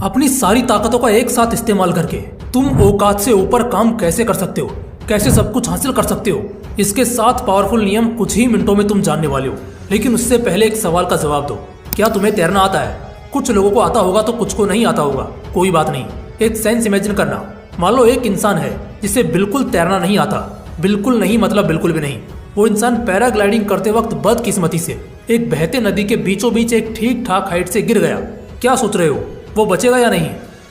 अपनी सारी ताकतों का एक साथ इस्तेमाल करके तुम औकात से ऊपर काम कैसे कर सकते हो, कैसे सब कुछ हासिल कर सकते हो, इसके 7 पावरफुल नियम कुछ ही मिनटों में तुम जानने वाले हो। लेकिन उससे पहले एक सवाल का जवाब दो, क्या तुम्हें तैरना आता है? कुछ लोगों को आता होगा तो कुछ को नहीं आता होगा, कोई बात नहीं। एक सेंस इमेजिन करना, मान लो एक इंसान है जिसे बिल्कुल तैरना नहीं आता। बिल्कुल नहीं मतलब बिल्कुल भी नहीं। वो इंसान पैराग्लाइडिंग करते वक्त बदकिस्मती से एक बहते नदी के बीचों बीच एक ठीक ठाक हाइट से गिर गया। क्या सोच रहे हो, वो बचेगा या नहीं?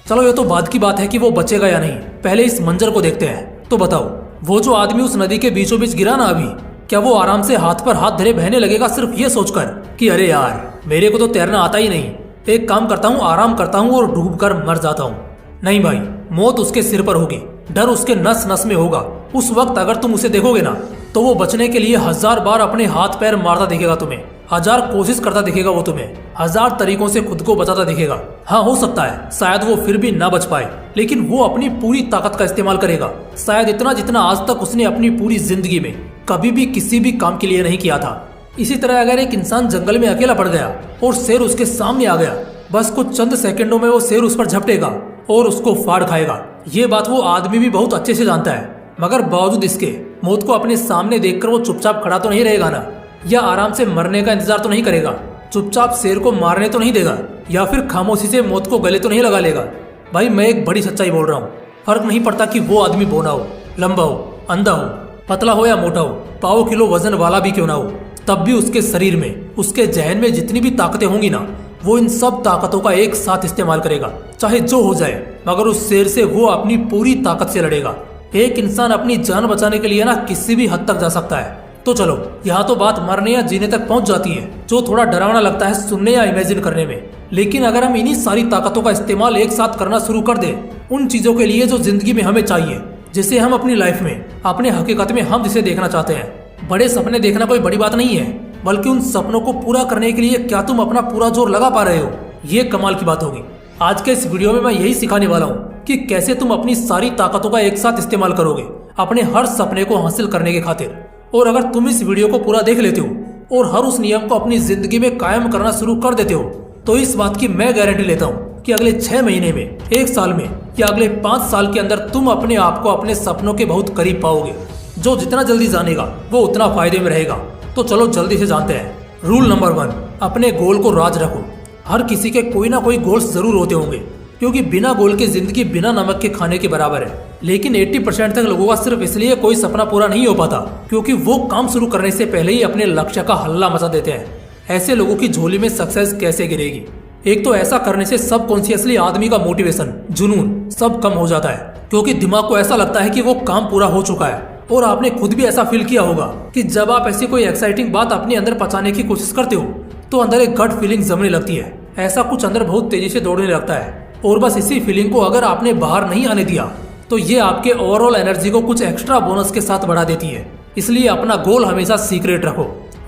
चलो ये तो बाद की बात है कि वो बचेगा या नहीं, पहले इस मंजर को देखते हैं। तो बताओ, वो जो आदमी उस नदी के बीचों बीच गिरा ना अभी, क्या वो आराम से हाथ पर हाथ धरे बहने लगेगा सिर्फ ये सोचकर कि अरे यार मेरे को तो तैरना आता ही नहीं, एक काम करता हूँ, आराम करता हूँ और डूब कर मर जाता हूँ? नहीं भाई, मौत उसके सिर पर होगी, डर उसके नस नस में होगा। उस वक्त अगर तुम उसे देखोगे ना तो वो बचने के लिए 1000 बार अपने हाथ पैर मारता दिखेगा तुम्हें, 1000 कोशिश करता दिखेगा वो तुम्हें, 1000 तरीकों से खुद को बचाता दिखेगा। हाँ, हो सकता है शायद वो फिर भी ना बच पाए, लेकिन वो अपनी पूरी ताकत का इस्तेमाल करेगा, शायद इतना जितना आज तक उसने अपनी पूरी जिंदगी में कभी भी किसी भी काम के लिए नहीं किया था। इसी तरह अगर एक इंसान जंगल में अकेला पड़ गया और शेर उसके सामने आ गया, बस कुछ चंद सेकंडों में वो शेर उस पर झपटेगा और उसको फाड़ खाएगा। ये बात वो आदमी भी बहुत अच्छे से जानता है, मगर बावजूद इसके मौत को अपने सामने देखकर वो चुपचाप खड़ा तो नहीं रहेगा ना, या आराम से मरने का इंतजार तो नहीं करेगा, चुपचाप शेर को मारने तो नहीं देगा, या फिर खामोशी से मौत को गले तो नहीं लगा लेगा। भाई मैं एक बड़ी सच्चाई बोल रहा हूँ, फर्क नहीं पड़ता कि वो आदमी बौना हो, लंबा हो, अंधा हो, पतला हो या मोटा हो, पाव किलो वजन वाला भी क्यों ना हो, तब भी उसके शरीर में, उसके जहन में जितनी भी ताकतें होंगी ना, वो इन सब ताकतों का एक साथ इस्तेमाल करेगा, चाहे जो हो जाए, मगर उस शेर से वो अपनी पूरी ताकत से लड़ेगा। एक इंसान अपनी जान बचाने के लिए ना किसी भी हद तक जा सकता है। तो चलो, यहाँ तो बात मरने या जीने तक पहुंच जाती है, जो थोड़ा डरावना लगता है सुनने या इमेजिन करने में। लेकिन अगर हम इन्हीं सारी ताकतों का इस्तेमाल एक साथ करना शुरू कर दें उन चीजों के लिए जो जिंदगी में हमें चाहिए, जिसे हम अपनी लाइफ में, अपने हकीकत में हम जिसे देखना चाहते हैं। बड़े सपने देखना कोई बड़ी बात नहीं है, बल्कि उन सपनों को पूरा करने के लिए क्या तुम अपना पूरा जोर लगा पा रहे हो, ये कमाल की बात होगी। आज के इस वीडियो में मैं यही सिखाने वाला हूँ कि कैसे तुम अपनी सारी ताकतों का एक साथ इस्तेमाल करोगे अपने हर सपने को हासिल करने के खातिर। और अगर तुम इस वीडियो को पूरा देख लेते हो और हर उस नियम को अपनी जिंदगी में कायम करना शुरू कर देते हो, तो इस बात की मैं गारंटी लेता हूँ कि अगले 6 महीने में, 1 साल में या अगले 5 साल के अंदर तुम अपने आप को अपने सपनों के बहुत करीब पाओगे। जो जितना जल्दी जानेगा वो उतना फायदे में रहेगा। तो चलो जल्दी से जानते हैं। रूल नंबर 1, अपने गोल को राज रखो। हर किसी के कोई ना कोई गोल्स जरूर होते होंगे, क्योंकि बिना गोल की जिंदगी बिना नमक के खाने के बराबर है। लेकिन 80% तक लोगों का सिर्फ इसलिए कोई सपना पूरा नहीं हो पाता क्योंकि वो काम शुरू करने से पहले ही अपने लक्ष्य का हल्ला मचा देते हैं। ऐसे लोगों की झोली में सक्सेस कैसे गिरेगी? एक तो ऐसा करने से सबकॉन्शियसली आदमी का मोटिवेशन, जुनून सब कम हो जाता है, क्योंकि दिमाग को ऐसा लगता है कि वो काम पूरा हो चुका है। और आपने खुद भी ऐसा फील किया होगा कि जब आप ऐसी कोई एक्साइटिंग बात अपने अंदर पचाने की कोशिश करते हो तो अंदर एक गट फीलिंग जमने लगती है, ऐसा कुछ अंदर बहुत तेजी से दौड़ने लगता है। और बस इसी फीलिंग को अगर आपने बाहर नहीं आने दिया तो ये आपके ओवरऑल एनर्जी को कुछ एक्स्ट्रा बोनस के साथ बढ़ा देती है। इसलिए अपना गोल हमेशा सीक्रेट रखो।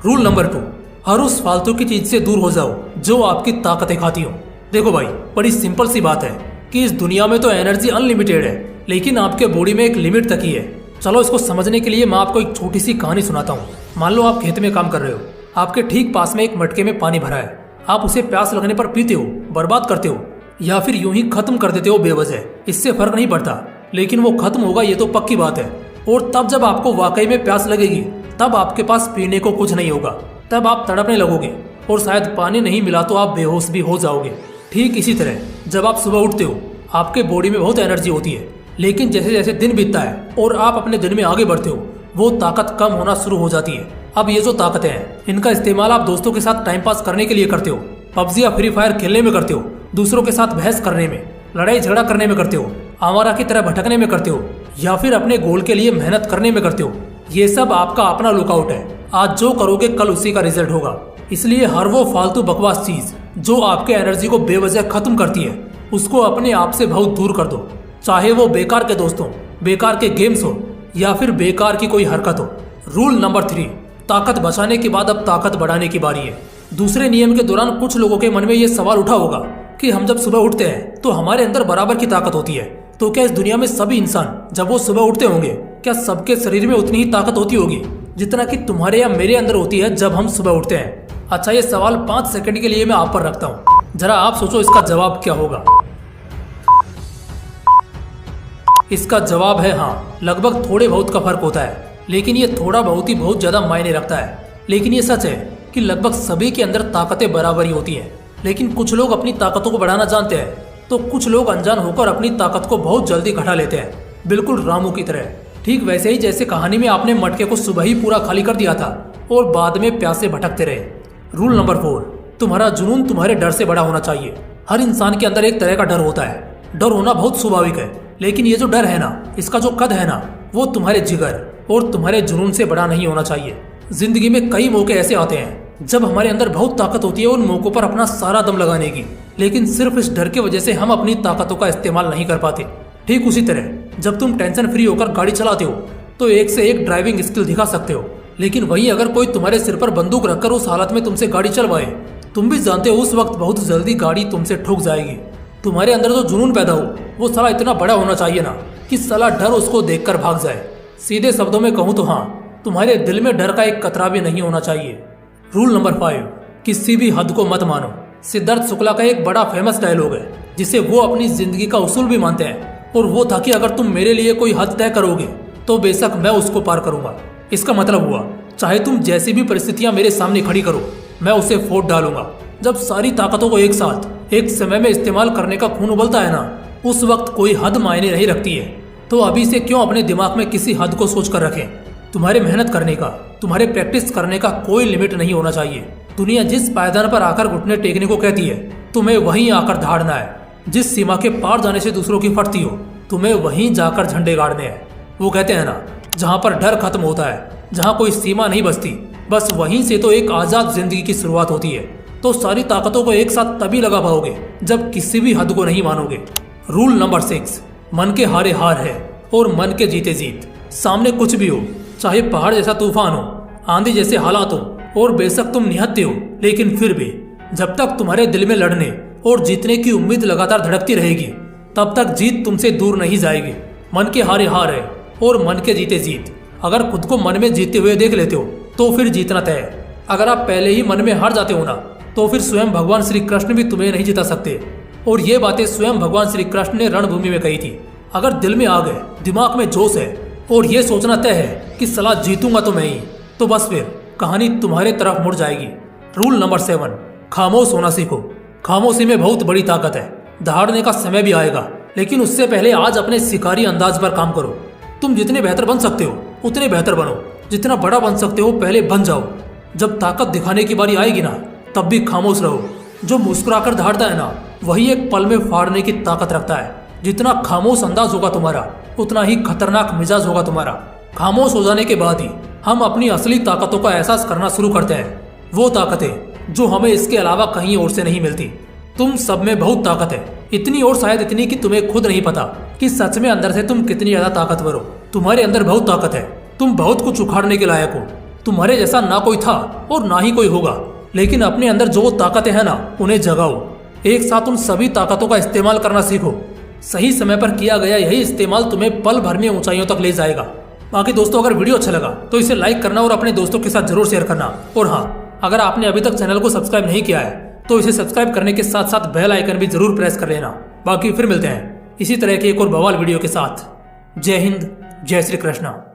रूल नंबर 2, हर उस फालतू की चीज से दूर हो जाओ जो आपकी ताकतें खाती हो। देखो भाई, बड़ी सिंपल सी बात है कि इस दुनिया में तो एनर्जी अनलिमिटेड है, लेकिन आपके बॉडी में एक लिमिट तक ही है। चलो इसको समझने के लिए मैं आपको एक छोटी सी कहानी सुनाता हूँ। मान लो आप खेत में काम कर रहे हो, आपके ठीक पास में एक मटके में पानी भरा है। आप उसे प्यास लगने पर पीते हो, बर्बाद करते हो, या फिर यूं ही खत्म कर देते हो बेवजह, इससे फर्क नहीं पड़ता, लेकिन वो खत्म होगा ये तो पक्की बात है। और तब जब आपको वाकई में प्यास लगेगी तब आपके पास पीने को कुछ नहीं होगा, तब आप तड़पने लगोगे और शायद पानी नहीं मिला तो आप बेहोश भी हो जाओगे। ठीक इसी तरह जब आप सुबह उठते हो आपके बॉडी में बहुत एनर्जी होती है, लेकिन जैसे जैसे दिन बीतता है और आप अपने दिन में आगे बढ़ते हो वो ताकत कम होना शुरू हो जाती है। अब ये जो ताकतें हैं इनका इस्तेमाल आप दोस्तों के साथ टाइम पास करने के लिए करते हो, पबजी या फ्री फायर खेलने में करते हो, दूसरों के साथ बहस करने में, लड़ाई झगड़ा करने में करते हो, आवारा की तरह भटकने में करते हो, या फिर अपने गोल के लिए मेहनत करने में करते हो। ये सब आपका अपना लुकआउट है। आज जो करोगे कल उसी का रिजल्ट होगा। इसलिए हर वो फालतू बकवास चीज जो आपके एनर्जी को बेवजह खत्म करती है उसको अपने आप से बहुत दूर कर दो, चाहे वो बेकार के दोस्तों, बेकार के गेम्स हो या फिर बेकार की कोई हरकत हो। रूल नंबर 3, ताकत बचाने के बाद अब ताकत बढ़ाने की बारी है। दूसरे नियम के दौरान कुछ लोगों के मन में ये सवाल उठा होगा कि हम जब सुबह उठते हैं तो हमारे अंदर बराबर की ताकत होती है, तो क्या इस दुनिया में सभी इंसान जब वो सुबह उठते होंगे क्या सबके शरीर में उतनी ही ताकत होती होगी जितना कि तुम्हारे या मेरे अंदर होती है जब हम सुबह उठते हैं? अच्छा, ये सवाल 5 सेकंड के लिए मैं आप पर रखता हूँ, जरा आप सोचो इसका जवाब क्या होगा। इसका जवाब है हाँ, लगभग थोड़े बहुत का फर्क होता है, लेकिन ये थोड़ा बहुत ही बहुत ज्यादा मायने रखता है। लेकिन ये सच है कि लगभग सभी के अंदर ताकतें बराबर ही होती हैं, लेकिन कुछ लोग अपनी ताकतों को बढ़ाना जानते हैं तो कुछ लोग अनजान होकर अपनी ताकत को बहुत जल्दी घटा लेते हैं, बिल्कुल रामू की तरह। ठीक वैसे ही जैसे कहानी में आपने मटके को सुबह ही पूरा खाली कर दिया था और बाद में प्यासे भटकते रहे। रूल नंबर 4, तुम्हारा जुनून तुम्हारे डर से बड़ा होना चाहिए। हर इंसान के अंदर एक तरह का डर होता है। डर होना बहुत स्वाभाविक है, लेकिन ये जो डर है ना, इसका जो कद है ना, वो तुम्हारे जिगर और तुम्हारे जुनून से बड़ा नहीं होना चाहिए। जिंदगी में कई मौके ऐसे आते हैं जब हमारे अंदर बहुत ताकत होती है उन मौकों पर अपना सारा दम लगाने की, लेकिन सिर्फ इस डर की वजह से हम अपनी ताकतों का इस्तेमाल नहीं कर पाते। ठीक उसी तरह जब तुम टेंशन फ्री होकर गाड़ी चलाते हो तो एक से एक ड्राइविंग स्किल दिखा सकते हो, लेकिन वहीं अगर कोई तुम्हारे सिर पर बंदूक रखकर उस हालत में तुमसे गाड़ी चलवाए, तुम भी जानते हो उस वक्त बहुत जल्दी गाड़ी तुमसे ठुक जाएगी। तुम्हारे अंदर जो जुनून पैदा हो वो साला इतना बड़ा होना चाहिए ना कि साला डर उसको देखकर भाग जाए। सीधे शब्दों में कहूँ तो हाँ, तुम्हारे दिल में डर का एक कतरा भी नहीं होना चाहिए। रूल नंबर 5, किसी भी हद को मत मानो। सिद्धार्थ शुक्ला का एक बड़ा फेमस डायलॉग है जिसे वो अपनी जिंदगी का उसूल भी मानते हैं, और वो था कि अगर तुम मेरे लिए कोई हद तय करोगे तो बेशक मैं उसको पार करूंगा। इसका मतलब हुआ चाहे तुम जैसी भी परिस्थितियां मेरे सामने खड़ी करो, मैं उसे फोड़ डालूंगा। जब सारी ताकतों को एक साथ एक समय में इस्तेमाल करने का खून उबलता है ना, उस वक्त कोई हद मायने नहीं रखती है। तो अभी से क्यों अपने दिमाग में किसी हद को सोच कर रखें। तुम्हारे मेहनत करने का, तुम्हारे प्रैक्टिस करने का कोई लिमिट नहीं होना चाहिए। दुनिया जिस पायदान पर आकर घुटने टेकने को कहती है, तुम्हें वहीं आकर धाड़ना है। जिस सीमा के पार जाने से दूसरों की फटती हो, तुम्हें वहीं जाकर झंडे गाड़ने हैं। वो कहते हैं ना, जहाँ पर डर खत्म होता है, जहाँ कोई सीमा नहीं बचती, बस वहीं से तो एक आजाद जिंदगी की शुरुआत होती है। तो सारी ताकतों को एक साथ तभी लगा पाओगे जब किसी भी हद को नहीं मानोगे। रूल नंबर 6, मन के हारे हार है और मन के जीते जीत। सामने कुछ भी हो, चाहे पहाड़ जैसा तूफान हो, आंधी जैसे हालात हो और बेशक तुम निहत्ते हो, लेकिन फिर भी जब तक तुम्हारे दिल में लड़ने और जीतने की उम्मीद लगातार धड़कती रहेगी, तब तक जीत तुमसे दूर नहीं जाएगी। मन के हारे हार है और मन के जीते जीत। अगर खुद को मन में जीते हुए देख लेते हो तो फिर जीतना तय है। अगर आप पहले ही मन में हार जाते हो ना, तो फिर स्वयं भगवान श्री कृष्ण भी तुम्हें नहीं जिता सकते। और ये बातें स्वयं भगवान श्री कृष्ण ने रणभूमि में कही थी। अगर दिल में आ गए, दिमाग में जोश है और ये सोचना तय है कि सलाह जीतूंगा तो मैं ही, तो बस फिर कहानी तुम्हारे तरफ मुड़ जाएगी। रूल नंबर 7, खामोश होना सीखो। खामोशी में बहुत बड़ी ताकत है। दहाड़ने का समय भी आएगा, लेकिन उससे पहले आज अपने शिकारी अंदाज पर काम करो। तुम जितने बेहतर बन सकते हो उतने बेहतर बनो। जितना बड़ा बन सकते हो पहले बन जाओ। जब ताकत दिखाने की बारी आएगी ना, तब भी खामोश रहो। जो मुस्कुराकर दहाड़ता है ना, वही एक पल में फाड़ने की ताकत रखता है। जितना खामोश अंदाज होगा तुम्हारा, उतना ही खतरनाक मिजाज होगा तुम्हारा। खामोश हो जाने के बाद ही हम अपनी असली ताकतों का एहसास करना शुरू करते हैं। वो ताकतें जो हमें इसके अलावा कहीं और से नहीं मिलती। तुम सब में बहुत ताकत है, इतनी और शायद इतनी कि तुम्हें खुद नहीं पता कि सच में अंदर से तुम कितनी ज्यादा ताकतवर हो। तुम्हारे अंदर बहुत ताकत है, तुम बहुत कुछ उखाड़ने के लायक हो। तुम्हारे जैसा ना कोई था और ना ही कोई होगा, लेकिन अपने अंदर जो ताकतें हैं ना, उन्हें जगाओ। एक साथ उन सभी ताकतों का इस्तेमाल करना सीखो। सही समय पर किया गया यही इस्तेमाल तुम्हें पल भर में ऊंचाइयों तक ले जाएगा। बाकी दोस्तों, अगर वीडियो अच्छा लगा तो इसे लाइक करना और अपने दोस्तों के साथ जरूर शेयर करना। और हाँ, अगर आपने अभी तक चैनल को सब्सक्राइब नहीं किया है तो इसे सब्सक्राइब करने के साथ साथ बेल आइकन भी जरूर प्रेस कर लेना। बाकी फिर मिलते हैं इसी तरह के एक और बवाल वीडियो के साथ। जय हिंद, जय श्री कृष्णा।